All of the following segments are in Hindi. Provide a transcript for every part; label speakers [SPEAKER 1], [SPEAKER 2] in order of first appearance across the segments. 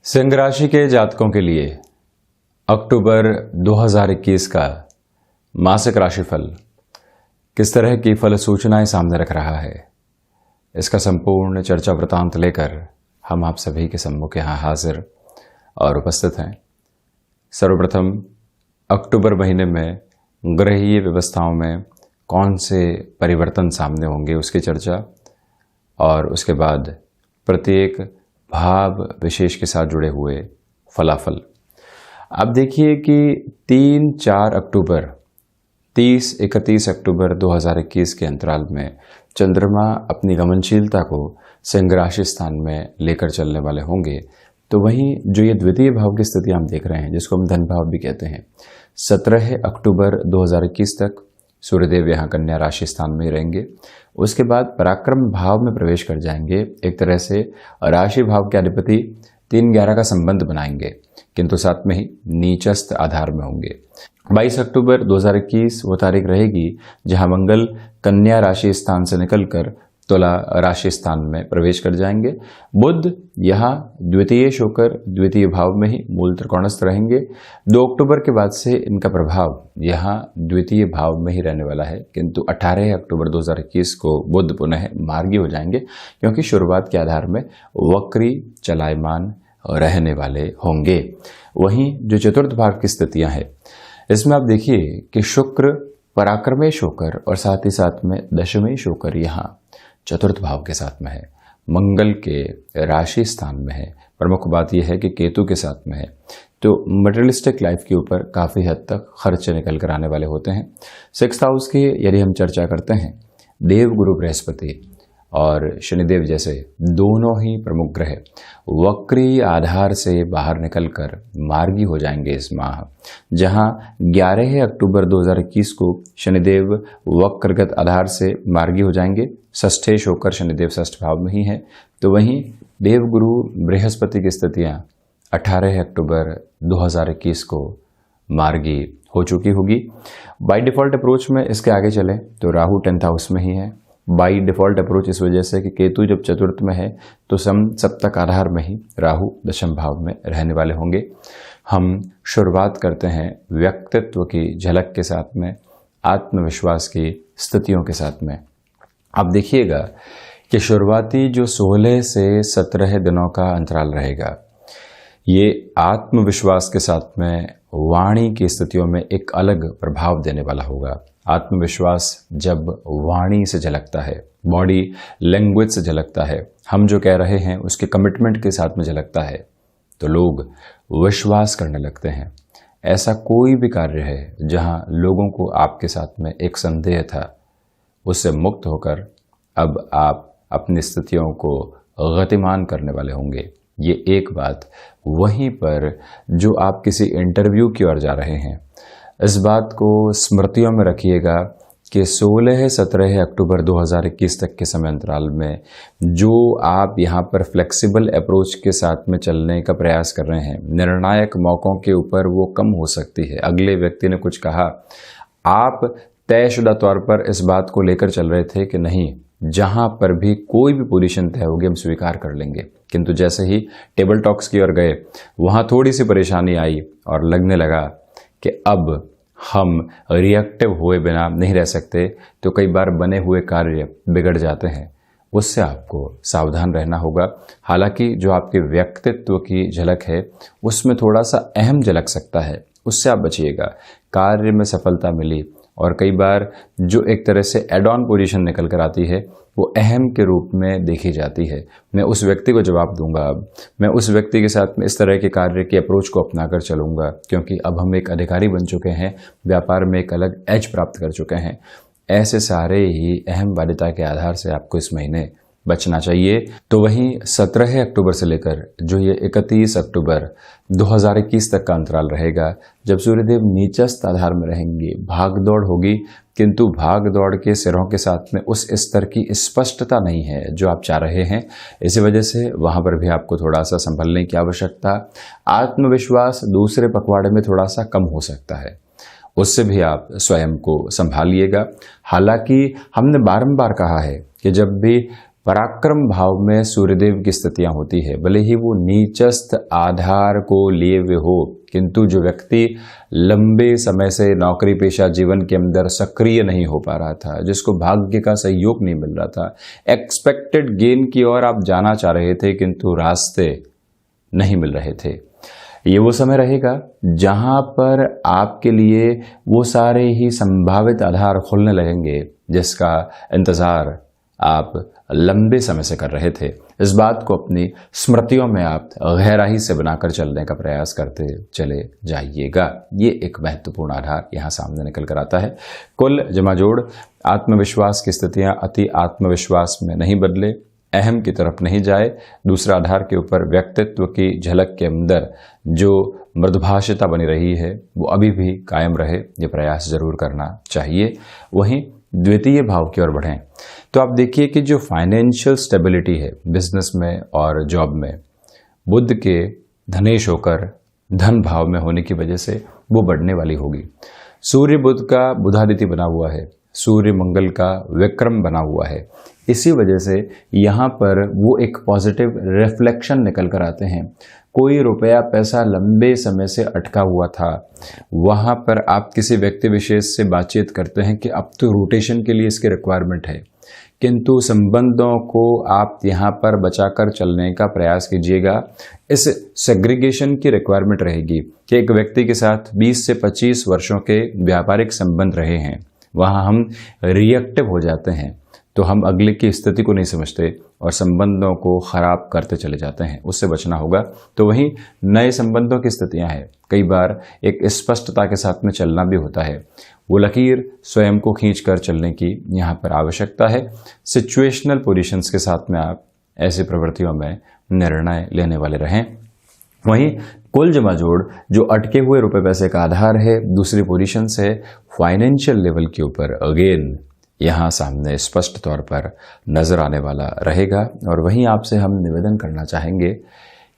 [SPEAKER 1] सिंह राशि के जातकों के लिए अक्टूबर 2021 का मासिक राशिफल किस तरह की फल सूचनाएं सामने रख रहा है, इसका संपूर्ण चर्चा वृतांत लेकर हम आप सभी के सम्मुख यहाँ हाजिर और उपस्थित हैं। सर्वप्रथम अक्टूबर महीने में ग्रहीय व्यवस्थाओं में कौन से परिवर्तन सामने होंगे उसकी चर्चा, और उसके बाद प्रत्येक भाव विशेष के साथ जुड़े हुए फलाफल। अब देखिए कि 3-4 अक्टूबर 30-31 अक्टूबर 2021 के अंतराल में चंद्रमा अपनी गमनशीलता को सिंह राशि स्थान में लेकर चलने वाले होंगे। तो वहीं जो ये द्वितीय भाव की स्थिति हम देख रहे हैं, जिसको हम धन भाव भी कहते हैं, 17 अक्टूबर 2021 तक सूर्यदेव यहाँ कन्या राशि स्थान में रहेंगे। उसके बाद पराक्रम भाव में प्रवेश कर जाएंगे। एक तरह से राशि भाव के अधिपति 3-11 का संबंध बनाएंगे, किंतु साथ में ही नीचस्थ आधार में होंगे। 22 अक्टूबर 2021 वो तारीख रहेगी जहां मंगल कन्या राशि स्थान से निकलकर तुला राशि स्थान में प्रवेश कर जाएंगे। बुध यहाँ द्वितीयेश होकर द्वितीय भाव में ही मूल त्रिकोणस्थ रहेंगे। 2 अक्टूबर के बाद से इनका प्रभाव यहाँ द्वितीय भाव में ही रहने वाला है, किंतु 18 अक्टूबर 2021 को बुध पुनः मार्गी हो जाएंगे, क्योंकि शुरुआत के आधार में वक्री चलायमान रहने वाले होंगे। वहीं जो चतुर्थ भाव की स्थितियां हैं, इसमें आप देखिए कि शुक्र पराक्रमेश होकर और साथ ही साथ में दशमेश होकर यहाँ चतुर्थ भाव के साथ में है, मंगल के राशि स्थान में है। प्रमुख बात यह है कि केतु के साथ में है, तो मटेरियलिस्टिक लाइफ के ऊपर काफ़ी हद तक खर्चे निकल कर आने वाले होते हैं। 6th हाउस की यदि हम चर्चा करते हैं, देव गुरु बृहस्पति और शनिदेव जैसे दोनों ही प्रमुख ग्रह वक्री आधार से बाहर निकलकर मार्गी हो जाएंगे इस माह। जहां 11 अक्टूबर 2021 को शनिदेव वक्रगत आधार से मार्गी हो जाएंगे, षष्ठेश होकर शनिदेव षष्ठ भाव में ही है। तो वहीं देव गुरु बृहस्पति की स्थितियां 18 अक्टूबर 2021 को मार्गी हो चुकी होगी। बाय डिफॉल्ट अप्रोच में इसके आगे चले तो राहु 10th हाउस में ही है। बाई डिफॉल्ट अप्रोच इस वजह से कि केतु जब चतुर्थ में है तो सप्तक आधार में ही राहु दशम भाव में रहने वाले होंगे। हम शुरुआत करते हैं व्यक्तित्व की झलक के साथ में, आत्मविश्वास की स्थितियों के साथ में। आप देखिएगा कि शुरुआती जो 16 से 17 दिनों का अंतराल रहेगा, ये आत्मविश्वास के साथ में वाणी की स्थितियों में एक अलग प्रभाव देने वाला होगा। आत्मविश्वास जब वाणी से झलकता है, बॉडी लैंग्वेज से झलकता है, हम जो कह रहे हैं उसके कमिटमेंट के साथ में झलकता है, तो लोग विश्वास करने लगते हैं। ऐसा कोई भी कार्य है जहां लोगों को आपके साथ में एक संदेह था, उससे मुक्त होकर अब आप अपनी स्थितियों को गतिमान करने वाले होंगे। ये एक बात। वहीं पर जो आप किसी इंटरव्यू की ओर जा रहे हैं, इस बात को स्मृतियों में रखिएगा कि 16-17 अक्टूबर 2021 तक के समय अंतराल में जो आप यहाँ पर फ्लेक्सिबल अप्रोच के साथ में चलने का प्रयास कर रहे हैं, निर्णायक मौकों के ऊपर वो कम हो सकती है। अगले व्यक्ति ने कुछ कहा, आप तयशुदा तौर पर इस बात को लेकर चल रहे थे कि नहीं, जहां पर भी कोई भी पोजीशन तय होगी हम स्वीकार कर लेंगे, किंतु जैसे ही टेबल टॉक्स की ओर गए, वहां थोड़ी सी परेशानी आई और लगने लगा कि अब हम रिएक्टिव हुए बिना नहीं रह सकते, तो कई बार बने हुए कार्य बिगड़ जाते हैं। उससे आपको सावधान रहना होगा। हालांकि जो आपके व्यक्तित्व की झलक है उसमें थोड़ा सा अहम झलक सकता है, उससे आप बचिएगा। कार्य में सफलता मिली और कई बार जो एक तरह से एड ऑन पोजीशन निकल कर आती है वो अहम के रूप में देखी जाती है। मैं उस व्यक्ति को जवाब दूंगा, अब मैं उस व्यक्ति के साथ में इस तरह के कार्य की अप्रोच को अपनाकर चलूंगा, क्योंकि अब हम एक अधिकारी बन चुके हैं, व्यापार में एक अलग एज प्राप्त कर चुके हैं। ऐसे सारे ही अहम बाध्यता के आधार से आपको इस महीने बचना चाहिए। तो वहीं 17 अक्टूबर से लेकर जो ये 31 अक्टूबर 2021 तक का अंतराल रहेगा, जब सूर्यदेव नीचस्थ आधार में रहेंगे, भाग दौड़ होगी, किंतु भाग दौड़ के सिरों के साथ में उस स्तर की स्पष्टता नहीं है जो आप चाह रहे हैं। इसी वजह से वहां पर भी आपको थोड़ा सा संभलने की आवश्यकता। आत्मविश्वास दूसरे पखवाड़े में थोड़ा सा कम हो सकता है, उससे भी आप स्वयं को संभालिएगा। हालांकि हमने बारंबार कहा है कि जब भी पराक्रम भाव में सूर्यदेव की स्थितियां होती है, भले ही वो नीचस्थ आधार को लिए हुए हो, किंतु जो व्यक्ति लंबे समय से नौकरी पेशा जीवन के अंदर सक्रिय नहीं हो पा रहा था, जिसको भाग्य का सहयोग नहीं मिल रहा था, एक्सपेक्टेड गेन की ओर आप जाना चाह रहे थे किंतु रास्ते नहीं मिल रहे थे, ये वो समय रहेगा जहां पर आपके लिए वो सारे ही संभावित आधार खुलने लगेंगे जिसका इंतजार आप लंबे समय से कर रहे थे। इस बात को अपनी स्मृतियों में आप गहराई से बनाकर चलने का प्रयास करते चले जाइएगा। ये एक महत्वपूर्ण आधार यहाँ सामने निकल कर आता है। कुल जमा जोड़ आत्मविश्वास की स्थितियां अति आत्मविश्वास में नहीं बदले, अहम की तरफ नहीं जाए। दूसरा आधार के ऊपर व्यक्तित्व की झलक के अंदर जो मृदुभाषिता बनी रही है वो अभी भी कायम रहे, ये प्रयास जरूर करना चाहिए। वहीं द्वितीय भाव की ओर बढ़ें तो आप देखिए कि जो फाइनेंशियल स्टेबिलिटी है बिजनेस में और जॉब में, बुध के धनेश होकर धन भाव में होने की वजह से वो बढ़ने वाली होगी। सूर्य बुध का बुधादित्य बना हुआ है, सूर्य मंगल का विक्रम बना हुआ है, इसी वजह से यहाँ पर वो एक पॉजिटिव रिफ्लेक्शन निकल कर आते हैं। कोई रुपया पैसा लंबे समय से अटका हुआ था, वहाँ पर आप किसी व्यक्ति विशेष से बातचीत करते हैं कि अब तो रोटेशन के लिए इसकी रिक्वायरमेंट है, किंतु संबंधों को आप यहाँ पर बचाकर चलने का प्रयास कीजिएगा। इस सेग्रीगेशन की रिक्वायरमेंट रहेगी कि एक व्यक्ति के साथ 20 से 25 वर्षों के व्यापारिक संबंध रहे हैं, वहाँ हम रिएक्टिव हो जाते हैं, तो हम अगले की स्थिति को नहीं समझते और संबंधों को खराब करते चले जाते हैं, उससे बचना होगा। तो वहीं नए संबंधों की स्थितियां हैं, कई बार एक स्पष्टता के साथ में चलना भी होता है, वो लकीर स्वयं को खींच कर चलने की यहाँ पर आवश्यकता है। सिचुएशनल पोजीशंस के साथ में आप ऐसी प्रवृत्तियों में निर्णय लेने वाले रहें। वहीं कुल जमा जोड़ जो अटके हुए रुपए पैसे का आधार है, दूसरी पोजीशन से फाइनेंशियल लेवल के ऊपर अगेन यहाँ सामने स्पष्ट तौर पर नजर आने वाला रहेगा। और वहीं आपसे हम निवेदन करना चाहेंगे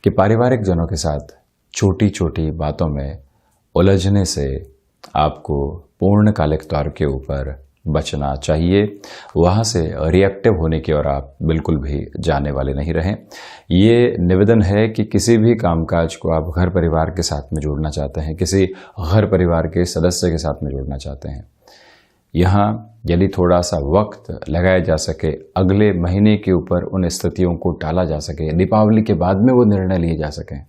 [SPEAKER 1] कि पारिवारिक जनों के साथ छोटी छोटी बातों में उलझने से आपको पूर्णकालिक तौर के ऊपर बचना चाहिए। वहाँ से रिएक्टिव होने की ओर आप बिल्कुल भी जाने वाले नहीं रहें। ये निवेदन है कि किसी भी कामकाज को आप घर परिवार के साथ में जोड़ना चाहते हैं, किसी घर परिवार के सदस्य के साथ में जोड़ना चाहते हैं, यहाँ यदि थोड़ा सा वक्त लगाया जा सके, अगले महीने के ऊपर उन स्थितियों को टाला जा सके, दीपावली के बाद में वो निर्णय लिए जा सकें,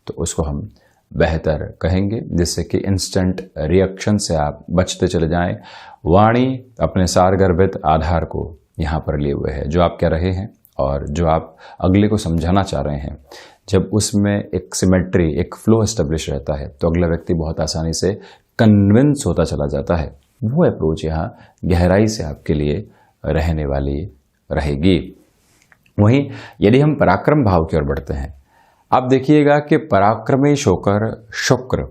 [SPEAKER 1] तो उसको हम बेहतर कहेंगे, जिससे कि इंस्टेंट रिएक्शन से आप बचते चले जाएं। वाणी अपने सारगर्भित आधार को यहाँ पर लिए हुए है, जो आप कह रहे हैं और जो आप अगले को समझाना चाह रहे हैं। जब उसमें एक सिमेट्री, एक फ्लो एस्टेब्लिश रहता है तो अगला व्यक्ति बहुत आसानी से कन्विंस होता चला जाता है। वो अप्रोच यहाँ गहराई से आपके लिए रहने वाली रहेगी। वहीं यदि हम पराक्रम भाव की ओर बढ़ते हैं, आप देखिएगा कि पराक्रमेश होकर शुक्र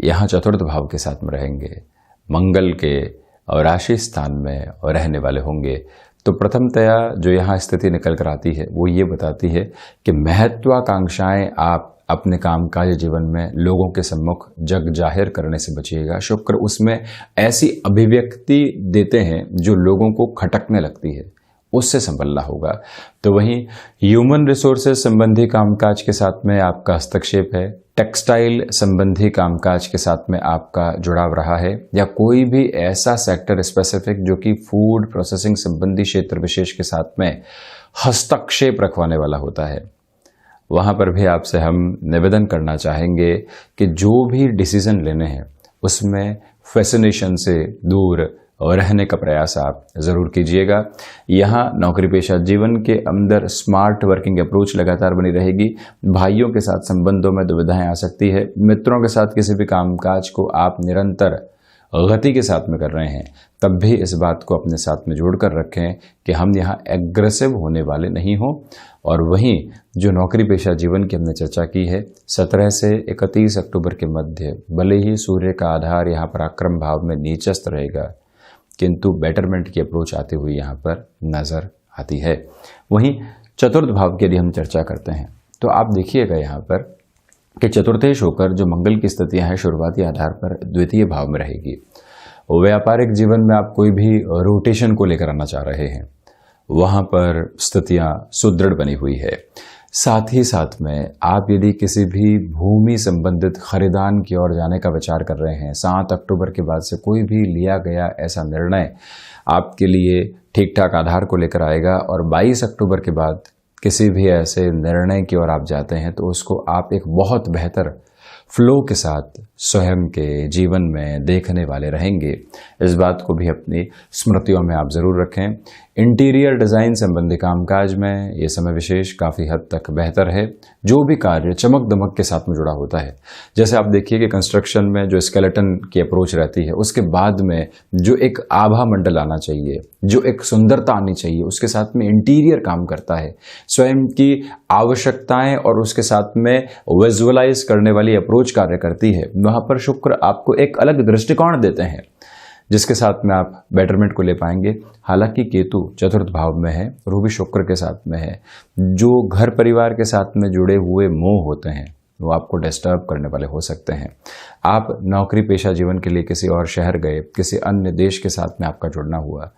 [SPEAKER 1] यहाँ चतुर्थ भाव के साथ में रहेंगे, मंगल के और राशि स्थान में रहने वाले होंगे। तो प्रथमतया जो यहाँ स्थिति निकल कर आती है वो ये बताती है कि महत्वाकांक्षाएं आप अपने कामकाज जीवन में लोगों के सम्मुख जग जाहिर करने से बचिएगा। शुक्र उसमें ऐसी अभिव्यक्ति देते हैं जो लोगों को खटकने लगती है, उससे संभलना होगा। तो वहीं ह्यूमन रिसोर्सेज संबंधी कामकाज के साथ में आपका हस्तक्षेप है, टेक्सटाइल संबंधी कामकाज के साथ में आपका जुड़ाव रहा है, या कोई भी ऐसा सेक्टर स्पेसिफिक जो कि फूड प्रोसेसिंग संबंधी क्षेत्र विशेष के साथ में हस्तक्षेप रखवाने वाला होता है, वहाँ पर भी आपसे हम निवेदन करना चाहेंगे कि जो भी डिसीजन लेने हैं उसमें फैसिनेशन से दूर रहने का प्रयास आप ज़रूर कीजिएगा। यहाँ नौकरी पेशा जीवन के अंदर स्मार्ट वर्किंग अप्रोच लगातार बनी रहेगी। भाइयों के साथ संबंधों में दुविधाएं आ सकती है। मित्रों के साथ किसी भी कामकाज को आप निरंतर गति के साथ में कर रहे हैं, तब भी इस बात को अपने साथ में जोड़कर रखें कि हम यहाँ एग्रेसिव होने वाले नहीं हों। और वहीं जो नौकरी पेशा जीवन की हमने चर्चा की है, 17 से 31 अक्टूबर के मध्य भले ही सूर्य का आधार यहाँ पर आक्रम भाव में नीचस्थ रहेगा, किंतु बेटरमेंट की अप्रोच आती हुई यहाँ पर नजर आती है। वहीं चतुर्थ भाव की यदि हम चर्चा करते हैं तो आप देखिएगा यहाँ पर कि चतुर्थेश होकर जो मंगल की स्थितियां हैं शुरुआती आधार पर द्वितीय भाव में रहेगी। व्यापारिक जीवन में आप कोई भी रोटेशन को लेकर आना चाह रहे हैं, वहां पर स्थितियां सुदृढ़ बनी हुई है। साथ ही साथ में आप यदि किसी भी भूमि संबंधित खरीदान की ओर जाने का विचार कर रहे हैं, 7 अक्टूबर के बाद से कोई भी लिया गया ऐसा निर्णय आपके लिए ठीक ठाक आधार को लेकर आएगा। और 22 अक्टूबर के बाद किसी भी ऐसे निर्णय की ओर आप जाते हैं तो उसको आप एक बहुत बेहतर फ्लो के साथ स्वयं के जीवन में देखने वाले रहेंगे। इस बात को भी अपनी स्मृतियों में आप जरूर रखें। इंटीरियर डिज़ाइन संबंधी कामकाज में ये समय विशेष काफ़ी हद तक बेहतर है। जो भी कार्य चमक दमक के साथ में जुड़ा होता है, जैसे आप देखिए कि कंस्ट्रक्शन में जो स्केलेटन की अप्रोच रहती है, उसके बाद में जो एक आभा मंडल आना चाहिए, जो एक सुंदरता आनी चाहिए, उसके साथ में इंटीरियर काम करता है। स्वयं की आवश्यकताएं और उसके साथ में विजुअलाइज करने वाली अप्रोच कार्य करती है। वहां पर शुक्र आपको एक अलग दृष्टिकोण देते हैं जिसके साथ में आप बेटरमेंट को ले पाएंगे। हालांकि केतु चतुर्थ भाव में है, वो भी शुक्र के साथ में है। जो घर परिवार के साथ में जुड़े हुए मोह होते हैं वो आपको डिस्टर्ब करने वाले हो सकते हैं। आप नौकरी पेशा जीवन के लिए किसी और शहर गए, किसी अन्य देश के साथ में आपका जुड़ना हुआ,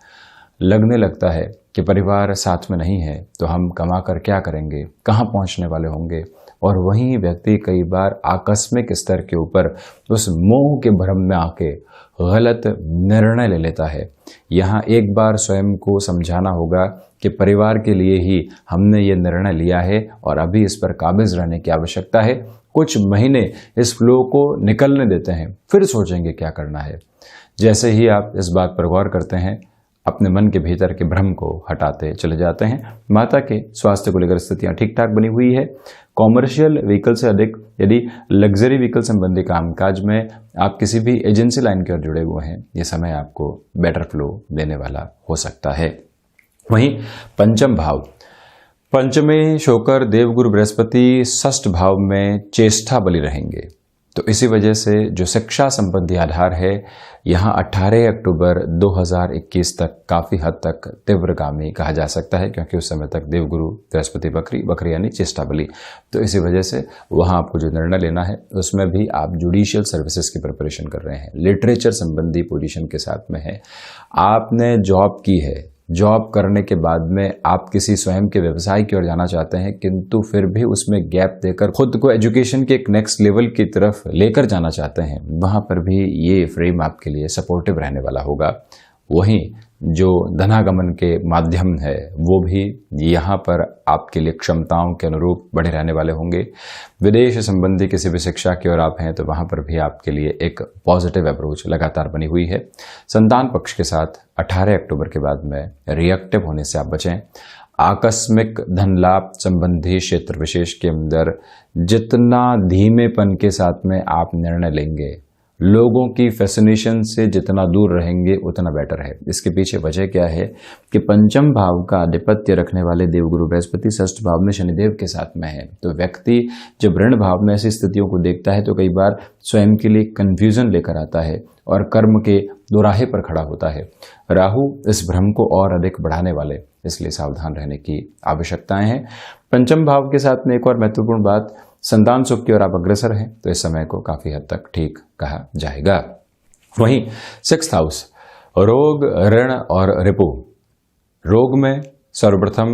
[SPEAKER 1] लगने लगता है कि परिवार साथ में नहीं है तो हम कमा कर क्या करेंगे, कहाँ पहुँचने वाले होंगे। और वहीं व्यक्ति कई बार आकस्मिक स्तर के ऊपर उस मोह के भ्रम में आके गलत निर्णय ले लेता है। यहाँ एक बार स्वयं को समझाना होगा कि परिवार के लिए ही हमने ये निर्णय लिया है और अभी इस पर काबिज रहने की आवश्यकता है। कुछ महीने इस फ्लो को निकलने देते हैं, फिर सोचेंगे क्या करना है। जैसे ही आप इस बात पर गौर करते हैं, अपने मन के भीतर के भ्रम को हटाते चले जाते हैं। माता के स्वास्थ्य को लेकर स्थितियां ठीक ठाक बनी हुई है। कॉमर्शियल व्हीकल से अधिक यदि लग्जरी व्हीकल संबंधी कामकाज में आप किसी भी एजेंसी लाइन की ओर जुड़े हुए हैं, ये समय आपको बेटर फ्लो देने वाला हो सकता है। वहीं पंचम भाव, पंचमे शोकर देवगुरु बृहस्पति षष्ठ भाव में चेष्टा बलि रहेंगे। तो इसी वजह से जो शिक्षा संबंधी आधार है, यहाँ 18 अक्टूबर 2021 तक काफ़ी हद तक तीव्रगामी कहा जा सकता है, क्योंकि उस समय तक देवगुरु बृहस्पति बकरी यानी चेष्टा बलि। तो इसी वजह से वहाँ आपको जो निर्णय लेना है उसमें भी आप जुडिशियल सर्विसेज की प्रिपरेशन कर रहे हैं, लिटरेचर संबंधी पोजीशन के साथ में है। आपने जॉब की है, जॉब करने के बाद में आप किसी स्वयं के व्यवसाय की ओर जाना चाहते हैं, किंतु फिर भी उसमें गैप देकर खुद को एजुकेशन के एक नेक्स्ट लेवल की तरफ लेकर जाना चाहते हैं, वहां पर भी ये फ्रेम आपके लिए सपोर्टिव रहने वाला होगा। वहीं जो धनागमन के माध्यम है वो भी यहाँ पर आपके लिए क्षमताओं के अनुरूप बढ़े रहने वाले होंगे। विदेश संबंधी किसी भी शिक्षा की ओर आप हैं तो वहाँ पर भी आपके लिए एक पॉजिटिव अप्रोच लगातार बनी हुई है। संतान पक्ष के साथ 18 अक्टूबर के बाद में रिएक्टिव होने से आप बचें। आकस्मिक धन लाभ संबंधी क्षेत्र विशेष के अंदर जितना धीमेपन के साथ में आप निर्णय लेंगे, लोगों की फैसिनेशन से जितना दूर रहेंगे उतना बेटर है। इसके पीछे वजह क्या है कि पंचम भाव का आधिपत्य रखने वाले देवगुरु बृहस्पति षष्ठ भाव में शनिदेव के साथ में है। तो व्यक्ति जब ऋण भाव में ऐसी स्थितियों को देखता है तो कई बार स्वयं के लिए कंफ्यूजन लेकर आता है और कर्म के दोराहे पर खड़ा होता है। राहु इस भ्रम को और अधिक बढ़ाने वाले, इसलिए सावधान रहने की आवश्यकताएं हैं। पंचम भाव के साथ में एक और महत्वपूर्ण बात, संतान सुख की ओर आप अग्रसर हैं तो इस समय को काफी हद तक ठीक कहा जाएगा। वहीं 6th हाउस, रोग, ऋण और रिपु। रोग में सर्वप्रथम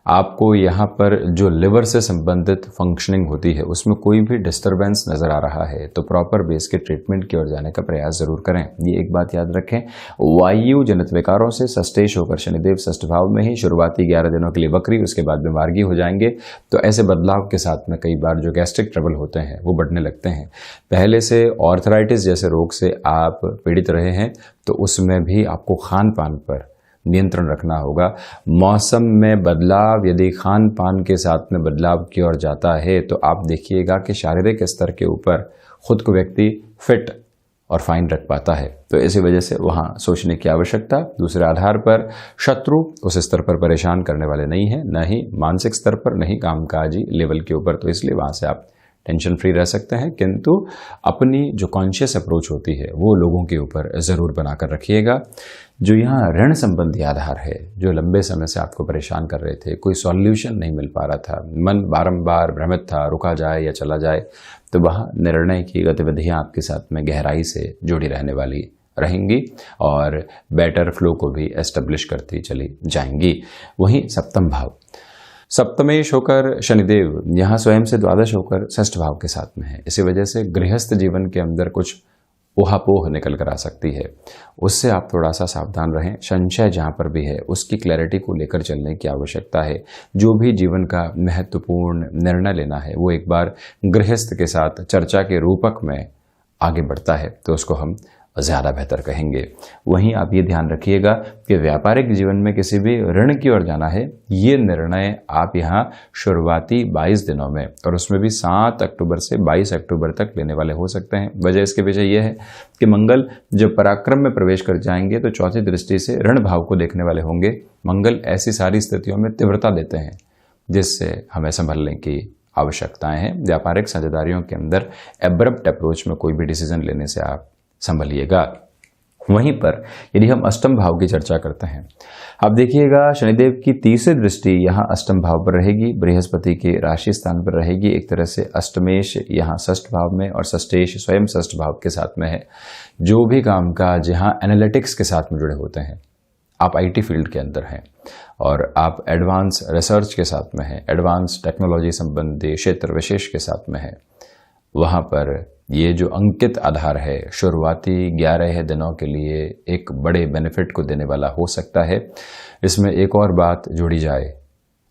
[SPEAKER 1] आपको यहाँ पर जो लिवर से संबंधित फंक्शनिंग होती है उसमें कोई भी डिस्टरबेंस नजर आ रहा है तो प्रॉपर बेस के ट्रीटमेंट की ओर जाने का प्रयास जरूर करें। ये एक बात याद रखें, वायु जनित विकारों से सस्तेश होकर शनिदेव षष्ठ भाव में ही शुरुआती 11 दिनों के लिए वक्री, उसके बाद में मार्गी हो जाएंगे। तो ऐसे बदलाव के साथ में कई बार जो गैस्ट्रिक ट्रबल होते हैं वो बढ़ने लगते हैं। पहले से ऑर्थराइटिस जैसे रोग से आप पीड़ित रहे हैं तो उसमें भी आपको खान पान पर नियंत्रण रखना होगा। मौसम में बदलाव यदि खान पान के साथ में बदलाव की ओर जाता है तो आप देखिएगा कि शारीरिक स्तर के ऊपर खुद को व्यक्ति फिट और फाइन रख पाता है। तो इसी वजह से वहाँ सोचने की आवश्यकता। दूसरे आधार पर शत्रु उस स्तर पर परेशान करने वाले नहीं है, न ही मानसिक स्तर पर, न ही कामकाजी लेवल के ऊपर, तो इसलिए वहाँ से आप टेंशन फ्री रह सकते हैं। किंतु अपनी जो कॉन्शियस अप्रोच होती है वो लोगों के ऊपर ज़रूर बनाकर रखिएगा। जो यहाँ ऋण संबंधी आधार है, जो लंबे समय से आपको परेशान कर रहे थे, कोई सॉल्यूशन नहीं मिल पा रहा था, मन बारंबार भ्रमित था, रुका जाए या चला जाए, तो वहाँ निर्णय की गतिविधियाँ आपके साथ में गहराई से जुड़ी रहने वाली रहेंगी और बेटर फ्लो को भी एस्टेब्लिश करती चली जाएंगी। वहीं सप्तम भाव, सप्तमेश होकर शनिदेव यहाँ स्वयं से द्वादश होकर षष्ठ भाव के साथ में है। इसी वजह से गृहस्थ जीवन के अंदर कुछ ऊहापोह निकल कर आ सकती है, उससे आप थोड़ा सा सावधान रहें। संशय जहाँ पर भी है उसकी क्लैरिटी को लेकर चलने की आवश्यकता है। जो भी जीवन का महत्वपूर्ण निर्णय लेना है वो एक बार गृहस्थ के साथ चर्चा के रूपक में आगे बढ़ता है तो उसको हम ज़्यादा बेहतर कहेंगे। वहीं आप ये ध्यान रखिएगा कि व्यापारिक जीवन में किसी भी ऋण की ओर जाना है, ये निर्णय आप यहाँ शुरुआती 22 दिनों में और उसमें भी 7 अक्टूबर से 22 अक्टूबर तक लेने वाले हो सकते हैं। वजह इसके पीछे ये है कि मंगल जब पराक्रम में प्रवेश कर जाएंगे तो चौथी दृष्टि से ऋण भाव को देखने वाले होंगे। मंगल ऐसी सारी स्थितियों में तीव्रता देते हैं जिससे हमें संभलने की आवश्यकताएं हैं। व्यापारिक साझेदारियों के अंदर एब्रप्ट अप्रोच में कोई भी डिसीजन लेने से आप संभलिएगा। वहीं पर यदि हम अष्टम भाव की चर्चा करते हैं, आप देखिएगा शनिदेव की तीसरी दृष्टि यहाँ अष्टम भाव पर रहेगी, बृहस्पति के राशि स्थान पर रहेगी। एक तरह से अष्टमेश यहाँ षष्ठ भाव में और षष्ठेश स्वयं षष्ठ भाव के साथ में है। जो भी काम काज यहाँ एनालिटिक्स के साथ में जुड़े होते हैं, आप आईटी फील्ड के अंदर हैं और आप एडवांस रिसर्च के साथ में हैं, एडवांस टेक्नोलॉजी संबंधी क्षेत्र विशेष के साथ में है, वहाँ पर ये जो अंकित आधार है शुरुआती 11 दिनों के लिए एक बड़े बेनिफिट को देने वाला हो सकता है। इसमें एक और बात जोड़ी जाए,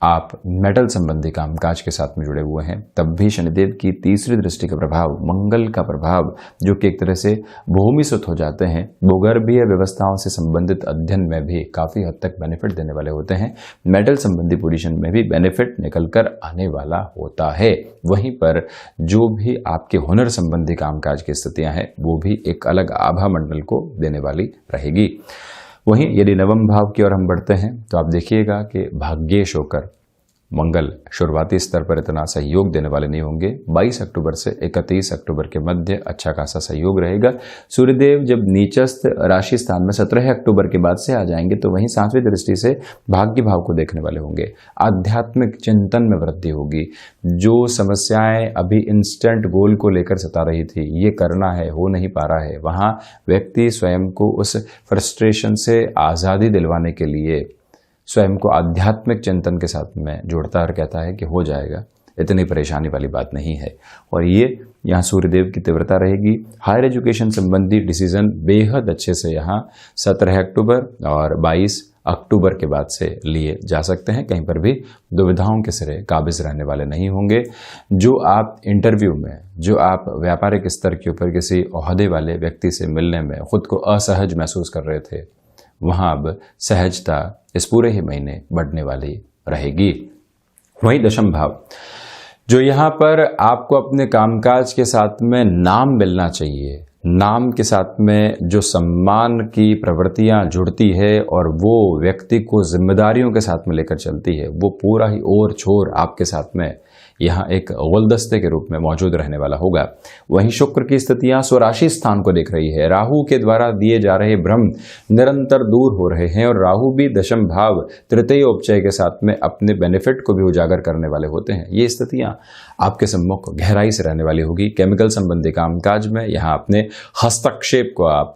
[SPEAKER 1] आप मेटल संबंधी कामकाज के साथ में जुड़े हुए हैं तब भी शनिदेव की तीसरी दृष्टि का प्रभाव, मंगल का प्रभाव जो कि एक तरह से भूमिसुत हो जाते हैं, भूगर्भीय व्यवस्थाओं से संबंधित अध्ययन में भी काफ़ी हद तक बेनिफिट देने वाले होते हैं। मेटल संबंधी पोजीशन में भी बेनिफिट निकल कर आने वाला होता है। वहीं पर जो भी आपके हुनर संबंधी कामकाज की स्थितियां हैं वो भी एक अलग आभा मंडल को देने वाली रहेगी। वहीं यदि नवम भाव की ओर हम बढ़ते हैं तो आप देखिएगा कि भाग्येश होकर मंगल शुरुआती स्तर पर इतना सहयोग देने वाले नहीं होंगे। 22 अक्टूबर से 31 अक्टूबर के मध्य अच्छा खासा सहयोग रहेगा। सूर्यदेव जब नीचस्थ राशि स्थान में 17 अक्टूबर के बाद से आ जाएंगे तो वहीं 7वीं दृष्टि से भाग्य भाव को देखने वाले होंगे। आध्यात्मिक चिंतन में वृद्धि होगी। जो समस्याएं अभी इंस्टेंट गोल को लेकर सता रही थी, ये करना है हो नहीं पा रहा है, वहां व्यक्ति स्वयं को उस फ्रस्ट्रेशन से आज़ादी दिलवाने के लिए स्वयं को आध्यात्मिक चिंतन के साथ में जोड़ता और कहता है कि हो जाएगा, इतनी परेशानी वाली बात नहीं है। और ये यहाँ सूर्यदेव की तीव्रता रहेगी। हायर एजुकेशन संबंधी डिसीजन बेहद अच्छे से यहाँ 17 अक्टूबर और 22 अक्टूबर के बाद से लिए जा सकते हैं। कहीं पर भी दुविधाओं के सिरे काबिज रहने वाले नहीं होंगे। जो आप इंटरव्यू में, जो आप व्यापारिक स्तर के ऊपर किसी ओहदे वाले व्यक्ति से मिलने में खुद को असहज महसूस कर रहे थे, वहां अब सहजता इस पूरे ही महीने बढ़ने वाली रहेगी। वहीं दशम भाव, जो यहाँ पर आपको अपने कामकाज के साथ में नाम मिलना चाहिए, नाम के साथ में जो सम्मान की प्रवृत्तियां जुड़ती है और वो व्यक्ति को जिम्मेदारियों के साथ में लेकर चलती है, वो पूरा ही ओर छोर आपके साथ में यहाँ एक गुलदस्ते के रूप में मौजूद रहने वाला होगा। वहीं शुक्र की स्थितियां स्वराशि स्थान को देख रही है। राहु के द्वारा दिए जा रहे भ्रम निरंतर दूर हो रहे हैं और राहु भी दशम भाव तृतीय उपचय के साथ में अपने बेनिफिट को भी उजागर करने वाले होते हैं। ये स्थितियां आपके सम्मुख गहराई से रहने वाली होगी। केमिकल संबंधी कामकाज में यहाँ अपने हस्तक्षेप को आप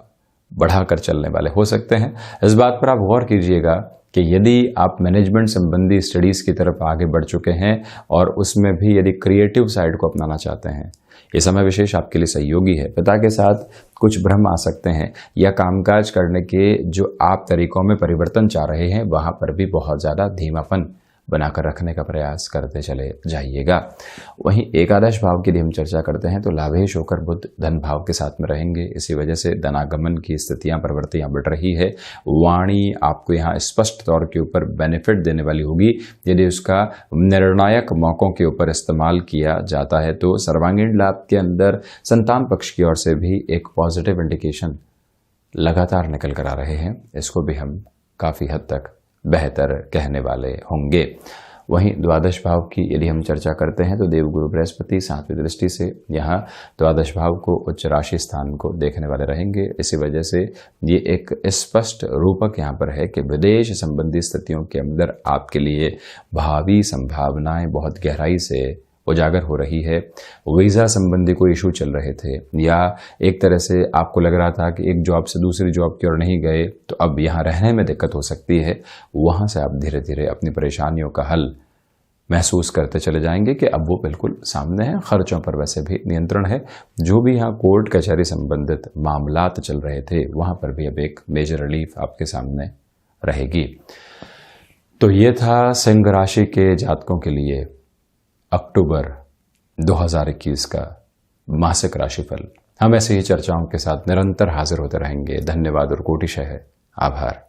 [SPEAKER 1] बढ़ाकर चलने वाले हो सकते हैं। इस बात पर आप गौर कीजिएगा कि यदि आप मैनेजमेंट संबंधी स्टडीज़ की तरफ आगे बढ़ चुके हैं और उसमें भी यदि क्रिएटिव साइड को अपनाना चाहते हैं, ये समय विशेष आपके लिए सहयोगी है। पिता के साथ कुछ भ्रम आ सकते हैं या कामकाज करने के जो आप तरीकों में परिवर्तन चाह रहे हैं वहाँ पर भी बहुत ज़्यादा धीमापन बनाकर रखने का प्रयास करते चले जाइएगा। वहीं एकादश भाव की यदि हम चर्चा करते हैं तो लाभेश होकर बुध धन भाव के साथ में रहेंगे। इसी वजह से धनागमन की स्थितियां, प्रवृत्तियां बढ़ रही है। वाणी आपको यहाँ स्पष्ट तौर के ऊपर बेनिफिट देने वाली होगी यदि उसका निर्णायक मौकों के ऊपर इस्तेमाल किया जाता है। तो सर्वांगीण लाभ के अंदर संतान पक्ष की ओर से भी एक पॉजिटिव इंडिकेशन लगातार निकल कर आ रहे हैं। इसको भी हम काफ़ी हद तक बेहतर कहने वाले होंगे। वहीं द्वादश भाव की यदि हम चर्चा करते हैं तो देवगुरु बृहस्पति 7वीं दृष्टि से यहाँ द्वादश भाव को उच्च राशि स्थान को देखने वाले रहेंगे। इसी वजह से ये एक स्पष्ट रूपक यहाँ पर है कि विदेश संबंधी स्थितियों के अंदर आपके लिए भावी संभावनाएं बहुत गहराई से उजागर हो रही है। वीज़ा संबंधी कोई इशू चल रहे थे या एक तरह से आपको लग रहा था कि एक जॉब से दूसरी जॉब की ओर नहीं गए तो अब यहाँ रहने में दिक्कत हो सकती है, वहाँ से आप धीरे धीरे अपनी परेशानियों का हल महसूस करते चले जाएंगे कि अब वो बिल्कुल सामने है। खर्चों पर वैसे भी नियंत्रण है। जो भी यहाँ कोर्ट कचहरी संबंधित मामलात चल रहे थे वहाँ पर भी अब एक मेजर रिलीफ आपके सामने रहेगी। तो ये था सिंह राशि के जातकों के लिए अक्टूबर 2021 का मासिक राशिफल। हम ऐसे ही चर्चाओं के साथ निरंतर हाजिर होते रहेंगे। धन्यवाद और कोटिशः आभार।